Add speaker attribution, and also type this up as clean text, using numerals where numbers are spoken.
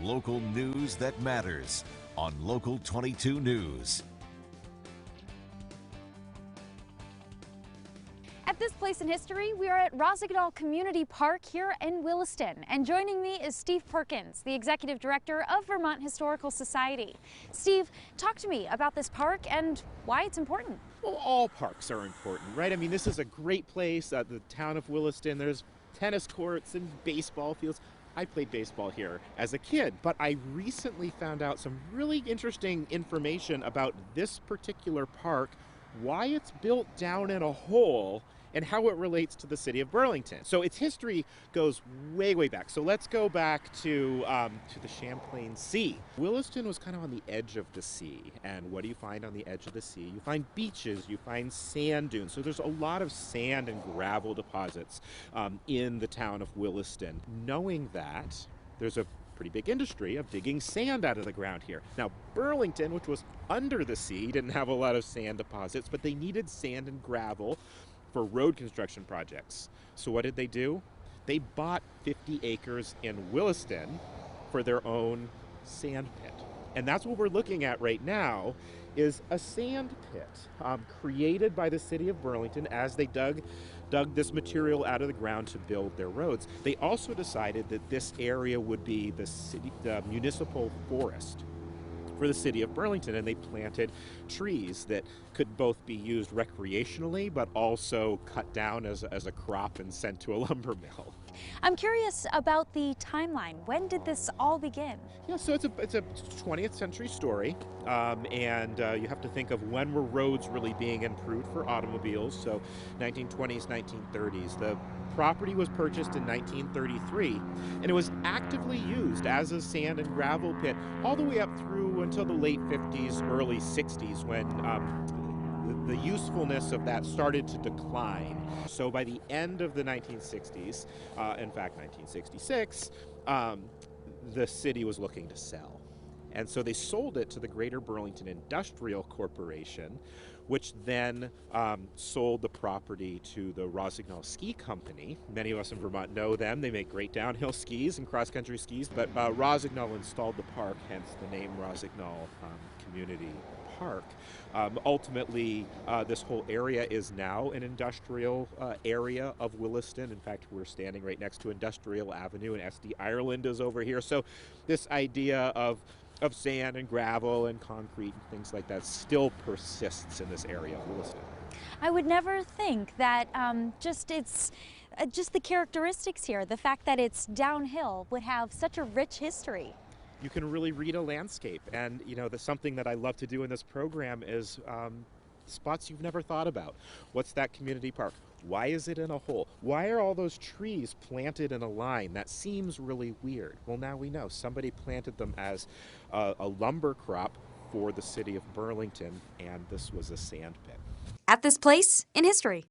Speaker 1: Local news that matters on Local 22 News.
Speaker 2: At this place in history, we are at Rossignol Community Park here in Williston. And joining me is Steve Perkins, the Executive Director of Vermont Historical Society. Steve, talk to me about this park and why it's important.
Speaker 3: Well, all parks are important, right? I mean, this is a great place. The town of Williston, there's tennis courts and baseball fields. I played baseball here as a kid, but I recently found out some really interesting information about this particular park, why it's built down in a hole, and how it relates to the city of Burlington. So its history goes way, way back. So let's go back to the Champlain Sea. Williston was kind of on the edge of the sea. And what do you find on the edge of the sea? You find beaches, you find sand dunes. So there's a lot of sand and gravel deposits in the town of Williston. Knowing that, there's a pretty big industry of digging sand out of the ground here. Now, Burlington, which was under the sea, didn't have a lot of sand deposits, but they needed sand and gravel for road construction projects. So what did they do? They bought 50 acres in Williston for their own sand pit. And that's what we're looking at right now is a sand pit created by the city of Burlington as they dug this material out of the ground to build their roads. They also decided that this area would be the municipal forest for the city of Burlington, and they planted trees that could both be used recreationally but also cut down as a crop and sent to a lumber mill.
Speaker 2: I'm curious about the timeline. When did this all begin?
Speaker 3: Yeah, so it's a 20th century story, and you have to think of when were roads really being improved for automobiles. So 1920s, 1930s. The property was purchased in 1933, and it was actively used as a sand and gravel pit all the way up through until the late 50s, early 60s, when the usefulness of that started to decline. So by the end of the 1960s, in fact 1966, the city was looking to sell. And so they sold it to the Greater Burlington Industrial Corporation, which then sold the property to the Rossignol Ski Company. Many of us in Vermont know them. They make great downhill skis and cross-country skis, but Rossignol installed the park, hence the name Rossignol Community Park. Ultimately, this whole area is now an industrial area of Williston. In fact, we're standing right next to Industrial Avenue, and SD Ireland is over here. So this idea of sand and gravel and concrete and things like that still persists in this area of Williston.
Speaker 2: I would never think that just the characteristics here, the fact that it's downhill, would have such a rich history.
Speaker 3: You can really read a landscape, and something that I love to do in this program is spots you've never thought about. What's that community park? Why is it in a hole? Why are all those trees planted in a line? That seems really weird. Well, now we know. Somebody planted them as a lumber crop for the city of Burlington, and this was a sand pit.
Speaker 2: At this place in history.